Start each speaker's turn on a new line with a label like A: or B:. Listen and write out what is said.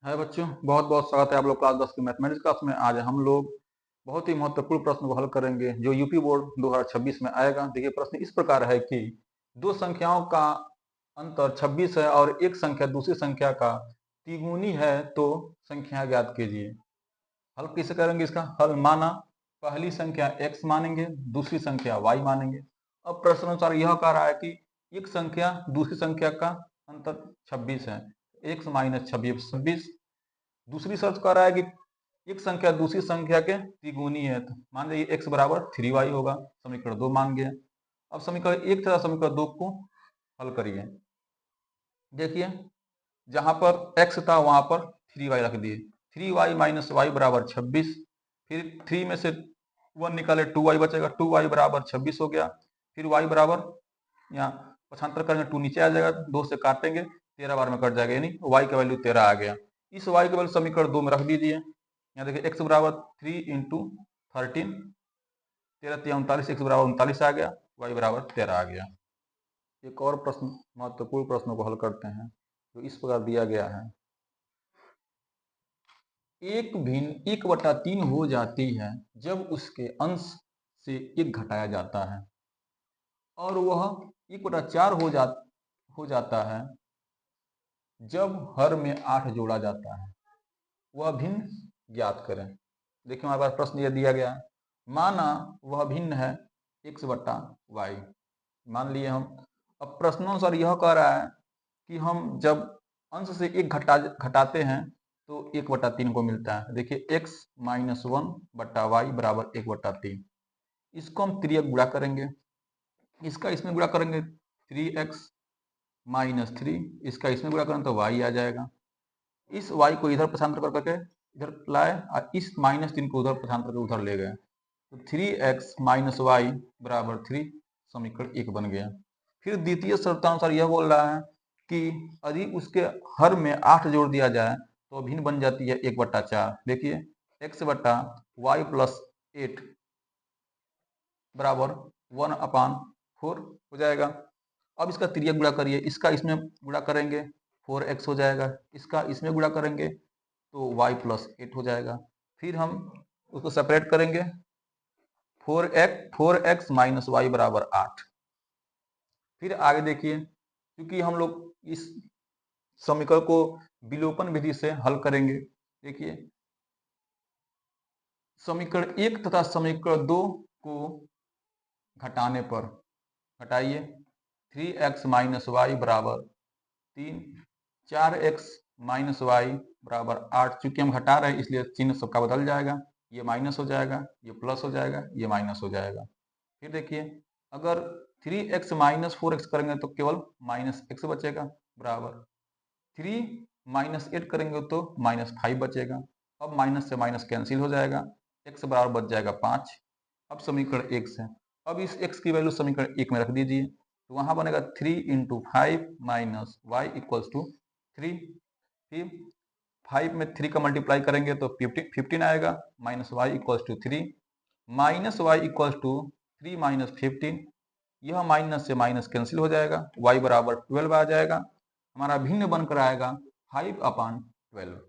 A: हाय बच्चों, बहुत बहुत स्वागत है आप लोग क्लास 10 की मैथमेटिक्स क्लास में। आज हम लोग बहुत ही महत्वपूर्ण प्रश्न को हल करेंगे जो यूपी बोर्ड 2026 में आएगा। देखिए, प्रश्न इस प्रकार है कि दो संख्याओं का अंतर 26 है और एक संख्या दूसरी संख्या का तिगुनी है, तो संख्या ज्ञात कीजिए। हल कैसे करेंगे इसका हल? माना पहली संख्या x मानेंगे, दूसरी संख्या y मानेंगे। अब प्रश्न अनुसार यह कह रहा है कि एक संख्या दूसरी संख्या का अंतर 26 है, x माइनस 26। दूसरी शर्त कह रहा है कि एक संख्या दूसरी संख्या के तिगुनी है, तो मान लीजिए x बराबर 3y होगा। समीकरण 2 मान गया। अब समीकरण 1 तथा समीकरण 2 को हल करिए। देखिए, जहां पर x था वहां पर 3y रख दिए। 3y माइनस वाई बराबर 26। फिर 3 में से 1 निकाले 2y बचेगा, 2y बराबर 26 हो गया। फिर y बराबर, यहाँ पक्षांतर करेंगे 2 नीचे आ जाएगा, 2 से काटेंगे 13 बार में कट जाएगा, यानी y का वैल्यू 13 आ गया। इस y का वैल्यू समीकरण 2 में रख दीजिए। यहाँ देखिए x बराबर 3 इंटू 13, 13 39, x बराबर 39 आ गया, y बराबर 13 आ गया। एक और प्रश्न, महत्वपूर्ण प्रश्नों को हल करते हैं जो इस प्रकार दिया गया है। एक भिन्न 1/3 हो जाती है जब उसके अंश से 1 घटाया जाता है, और वह 1/4 हो जाता है जब हर में 8 जोड़ा जाता है। वह भिन्न ज्ञात करें। देखिए, हमारे पास प्रश्न यह दिया गया है। माना वह भिन्न है x/y, मान लिए हम। अब प्रश्नानुसार यह कह रहा है कि हम जब अंश से 1 घटाते हैं तो 1/3 को मिलता है। देखिए, x माइनस 1/y बराबर 1/3। इसको हम 3 गुणा करेंगे, इसका इसमें गुणा करेंगे 3x माइनस 3, इसका इसमें गुणा करें तो y आ जाएगा। इस y को इधर पक्षांतर करके इधर लाए और इस -3 को उधर पक्षांतर करके उधर ले गए, तो 3x माइनस वाई बराबर 3 समीकरण 1 बन गया। फिर द्वितीय शर्तानुसार यह बोल रहा है कि यदि उसके हर में 8 जोड़ दिया जाए तो भिन्न बन जाती है 1/4। देखिए, x/y प्लस 8 बराबर 1/4 हो जाएगा। अब इसका तिर्यक गुणा करिए, इसका इसमें गुणा करेंगे 4x हो जाएगा, इसका इसमें गुणा करेंगे तो y प्लस 8 हो जाएगा। फिर हम उसको सेपरेट करेंगे, 4x माइनस वाई बराबर 8। फिर आगे देखिए, क्योंकि हम लोग इस समीकरण को विलोपन विधि से हल करेंगे। देखिए, समीकरण 1 तथा समीकरण 2 को घटाने पर, घटाइए, 3x माइनस वाई बराबर 3, 4x माइनस वाई बराबर 8। चूंकि हम घटा रहे हैं इसलिए चिन्ह सबका बदल जाएगा, ये माइनस हो जाएगा, ये प्लस हो जाएगा, ये माइनस हो जाएगा। फिर देखिए, अगर 3x माइनस 4x करेंगे तो केवल माइनस x बचेगा, बराबर 3 माइनस 8 करेंगे तो -5 बचेगा। अब माइनस से माइनस कैंसिल हो जाएगा, x बराबर बच जाएगा 5। अब समीकरण 1 से, अब इस x की वैल्यू समीकरण 1 में रख दीजिए, तो वहां बनेगा 3 into 5 minus y equals to 3। फिर 5 में 3 का मल्टीप्लाई करेंगे तो 15 आएगा, minus y equals to 3, minus y equals to 3 minus 15, यह माइनस से माइनस कैंसिल हो जाएगा, y बराबर 12 आ जाएगा। हमारा भिन्न बनकर आएगा 5/12।